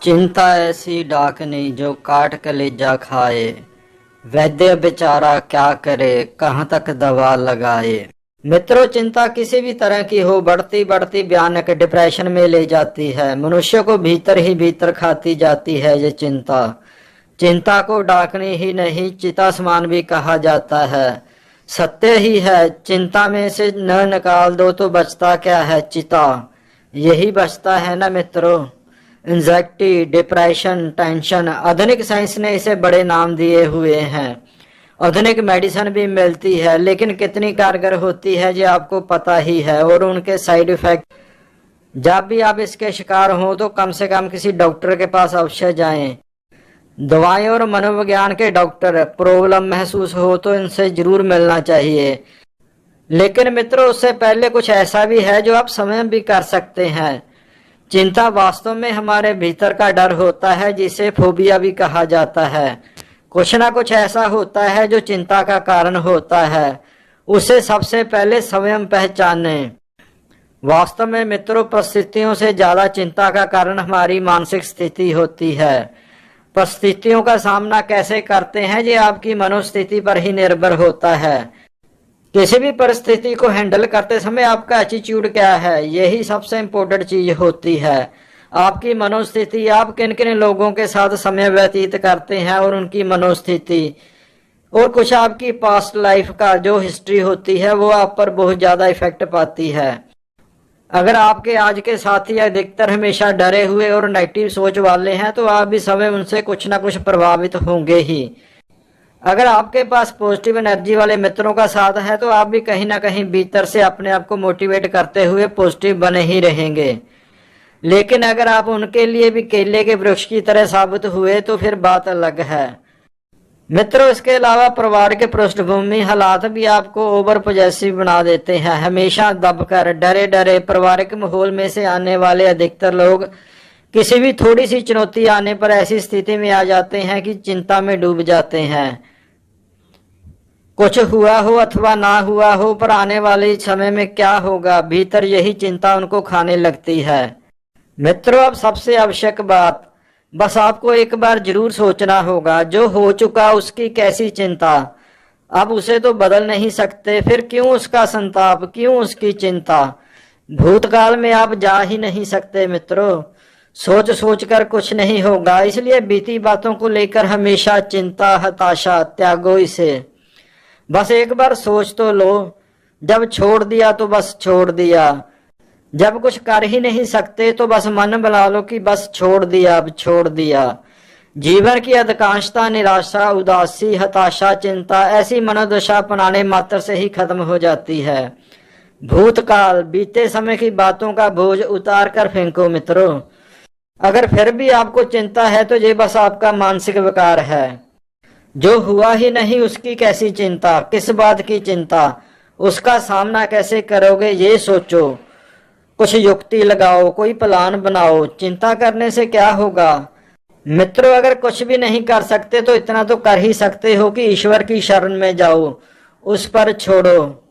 चिंता ऐसी डाकनी जो काट कलेजा खाए, वैद्य बेचारा क्या करे कहाँ तक दवा लगाए। मित्रों, चिंता किसी भी तरह की हो, बढ़ती बढ़ती भयानक डिप्रेशन में ले जाती है। मनुष्य को भीतर ही भीतर खाती जाती है ये चिंता। चिंता को डाकनी ही नहीं, चिता समान भी कहा जाता है। सत्य ही है, चिंता में से न निकाल दो तो बचता क्या है, चिता। यही बचता है ना मित्रों। एंजाइटी, डिप्रेशन, टेंशन, आधुनिक साइंस ने इसे बड़े नाम दिए हुए हैं। आधुनिक मेडिसिन भी मिलती है, लेकिन कितनी कारगर होती है ये आपको पता ही है। और उनके साइड इफेक्ट, जब भी आप इसके शिकार हो तो कम से कम किसी डॉक्टर के पास अवश्य जाएं। दवाएं और मनोविज्ञान के डॉक्टर, प्रॉब्लम महसूस हो तो इनसे जरूर मिलना चाहिए। लेकिन मित्रों, उससे पहले कुछ ऐसा भी है जो आप स्वयं भी कर सकते हैं। चिंता वास्तव में हमारे भीतर का डर होता है, जिसे फोबिया भी कहा जाता है। कुछ ना कुछ ऐसा होता है जो चिंता का कारण होता है। उसे सबसे पहले स्वयं पहचाने। वास्तव में मित्रों, परिस्थितियों से ज्यादा चिंता का कारण हमारी मानसिक स्थिति होती है। परिस्थितियों का सामना कैसे करते हैं ये आपकी मनोस्थिति पर ही निर्भर होता है। किसी भी परिस्थिति को हैंडल करते समय आपका एटीट्यूड क्या है, यही सबसे इम्पोर्टेंट चीज होती है। आपकी मनोस्थिति, आप किन किन लोगों के साथ समय व्यतीत करते हैं और उनकी मनोस्थिति, और कुछ आपकी पास्ट लाइफ का जो हिस्ट्री होती है वो आप पर बहुत ज्यादा इफेक्ट पाती है। अगर आपके आज के साथी अधिकतर हमेशा डरे हुए और नेगेटिव सोच वाले हैं तो आप भी समय उनसे कुछ ना कुछ प्रभावित होंगे ही। अगर आपके पास पॉजिटिव एनर्जी वाले मित्रों का साथ है तो आप भी कहीं ना कहीं भीतर से अपने आप को मोटिवेट करते हुए पॉजिटिव बने ही रहेंगे। लेकिन अगर आप उनके लिए भी केले के वृक्ष की तरह साबित हुए तो फिर बात अलग है। मित्रों, इसके अलावा परिवार के पृष्ठभूमि हालात भी आपको ओवर पॉजिटिव बना देते हैं। हमेशा दबकर डरे डरे पारिवारिक माहौल में से आने वाले अधिकतर लोग किसी भी थोड़ी सी चुनौती आने पर ऐसी स्थिति में आ जाते हैं कि चिंता में डूब जाते हैं। कुछ हुआ हो अथवा ना हुआ हो, पर आने वाले समय में क्या होगा, भीतर यही चिंता उनको खाने लगती है। मित्रों, अब सबसे आवश्यक बात, बस आपको एक बार जरूर सोचना होगा, जो हो चुका उसकी कैसी चिंता। अब उसे तो बदल नहीं सकते, फिर क्यों उसका संताप, क्यों उसकी चिंता। भूतकाल में आप जा ही नहीं सकते मित्रों। सोच सोच कर कुछ नहीं होगा, इसलिए बीती बातों को लेकर हमेशा चिंता, हताशा त्यागो इसे। बस एक बार सोच तो लो, जब छोड़ दिया तो बस छोड़ दिया। जब कुछ कर ही नहीं सकते तो बस मन बना लो कि बस छोड़ दिया, अब छोड़ दिया। जीवन की अधिकांशता निराशा, उदासी, हताशा, चिंता ऐसी मनोदशा अपनाने मात्र से ही खत्म हो जाती है। भूतकाल, बीते समय की बातों का बोझ उतार कर फेंको मित्रों। अगर फिर भी आपको चिंता है तो ये बस आपका मानसिक विकार है। जो हुआ ही नहीं उसकी कैसी चिंता, किस बात की चिंता, उसका सामना कैसे करोगे ये सोचो। कुछ युक्ति लगाओ, कोई प्लान बनाओ। चिंता करने से क्या होगा मित्रों, अगर कुछ भी नहीं कर सकते तो इतना तो कर ही सकते हो कि ईश्वर की शरण में जाओ, उस पर छोड़ो।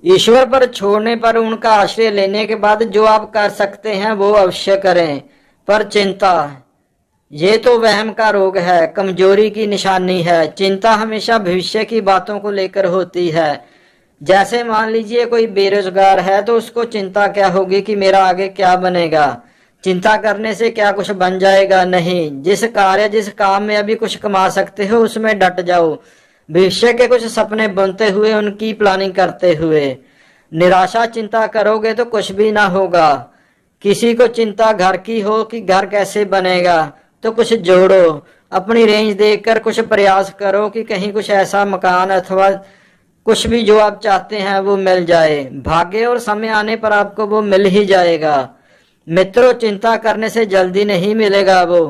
ईश्वर पर छोड़ने पर, उनका आश्रय लेने के बाद जो आप कर सकते हैं वो अवश्य करें। पर चिंता, ये तो वहम का रोग है, कमजोरी की निशानी है। चिंता हमेशा भविष्य की बातों को लेकर होती है। जैसे मान लीजिए कोई बेरोजगार है तो उसको चिंता क्या होगी कि मेरा आगे क्या बनेगा। चिंता करने से क्या कुछ बन जाएगा, नहीं। जिस कार्य, जिस काम में अभी कुछ कमा सकते हो उसमें डट जाओ, भविष्य के कुछ सपने बुनते हुए, उनकी प्लानिंग करते हुए। निराशा चिंता करोगे तो कुछ भी ना होगा। किसी को चिंता घर की हो कि घर कैसे बनेगा, तो कुछ जोड़ो। अपनी रेंज देखकर कुछ प्रयास करो कि कहीं कुछ ऐसा मकान अथवा कुछ भी जो आप चाहते हैं वो मिल जाए। भाग्य और समय आने पर आपको वो मिल ही जाएगा। मित्रों, चिंता करने से जल्दी नहीं मिलेगा वो।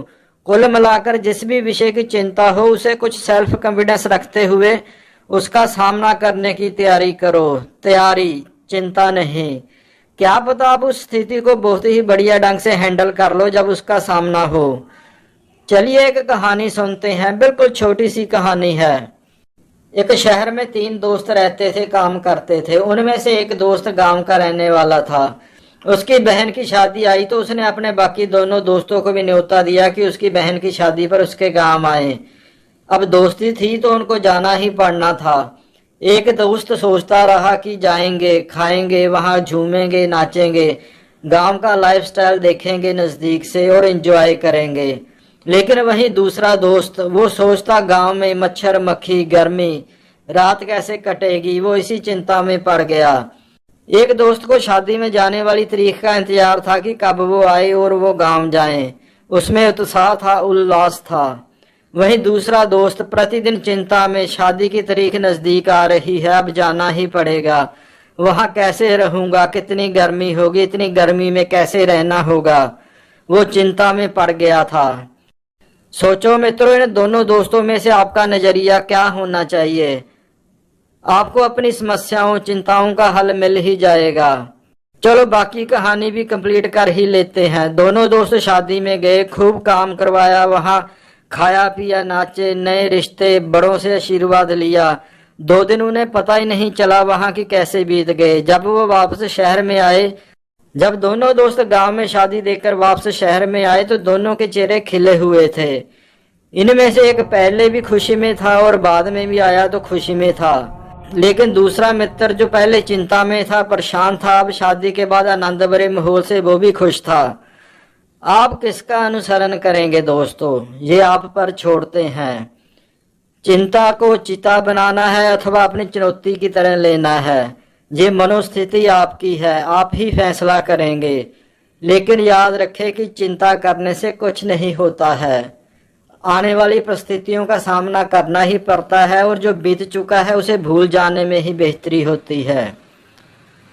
कुल मिलाकर जिस भी विषय की चिंता हो उसे कुछ सेल्फ कॉन्फिडेंस रखते हुए उसका सामना करने की तैयारी करो। तैयारी, चिंता नहीं। क्या पता आप उस स्थिति को बहुत ही बढ़िया ढंग से हैंडल कर लो जब उसका सामना हो। चलिए एक कहानी सुनते हैं, बिल्कुल छोटी सी कहानी है। एक शहर में 3 दोस्त रहते थे, काम करते थे। उनमें से एक दोस्त गांव का रहने वाला था। उसकी बहन की शादी आई तो उसने अपने बाकी दोनों दोस्तों को भी न्योता दिया कि उसकी बहन की शादी पर उसके गांव आए। अब दोस्ती थी तो उनको जाना ही पड़ना था। एक दोस्त सोचता रहा कि जाएंगे, खाएंगे, वहां झूमेंगे, नाचेंगे, गांव का लाइफस्टाइल देखेंगे नजदीक से और एंजॉय करेंगे। लेकिन वहीं दूसरा दोस्त वो सोचता गांव में मच्छर मक्खी, गर्मी, रात कैसे कटेगी, वो इसी चिंता में पड़ गया। एक दोस्त को शादी में जाने वाली तारीख का इंतजार था कि कब वो आए और वो गांव जाएं। उसमें उत्साह था, उल्लास था। वहीं दूसरा दोस्त प्रतिदिन चिंता में, शादी की तारीख नजदीक आ रही है, अब जाना ही पड़ेगा, वहां कैसे रहूंगा, कितनी गर्मी होगी, इतनी गर्मी में कैसे रहना होगा, वो चिंता में पड़ गया था। सोचो मित्रों, इन दोनों दोस्तों में से आपका नजरिया क्या होना चाहिए? आपको अपनी समस्याओं, चिंताओं का हल मिल ही जाएगा। चलो बाकी कहानी भी कंप्लीट कर ही लेते हैं। दोनों दोस्त शादी में गए, खूब काम करवाया, वहां खाया पिया, नाचे, नए रिश्ते, बड़ों से आशीर्वाद लिया। 2 दिन उन्हें पता ही नहीं चला वहां की कैसे बीत गए। जब वो वापस शहर में आए, जब दोनों दोस्त गांव में शादी देकर वापस शहर में आए तो दोनों के चेहरे खिले हुए थे। इनमें से एक पहले भी खुशी में था और बाद में भी आया तो खुशी में था, लेकिन दूसरा मित्र जो पहले चिंता में था, परेशान था, अब शादी के बाद आनंद भरे माहौल से वो भी खुश था। आप किसका अनुसरण करेंगे दोस्तों, ये आप पर छोड़ते हैं। चिंता को चिता बनाना है अथवा अपनी चुनौती की तरह लेना है, ये मनोस्थिति आपकी है, आप ही फैसला करेंगे। लेकिन याद रखें कि चिंता करने से कुछ नहीं होता है, आने वाली परिस्थितियों का सामना करना ही पड़ता है और जो बीत चुका है उसे भूल जाने में ही बेहतरी होती है।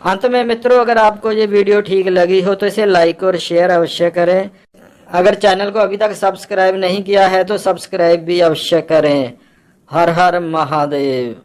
अंत में मित्रों, अगर आपको ये वीडियो ठीक लगी हो तो इसे लाइक और शेयर अवश्य करें। अगर चैनल को अभी तक सब्सक्राइब नहीं किया है तो सब्सक्राइब भी अवश्य करें। हर हर महादेव।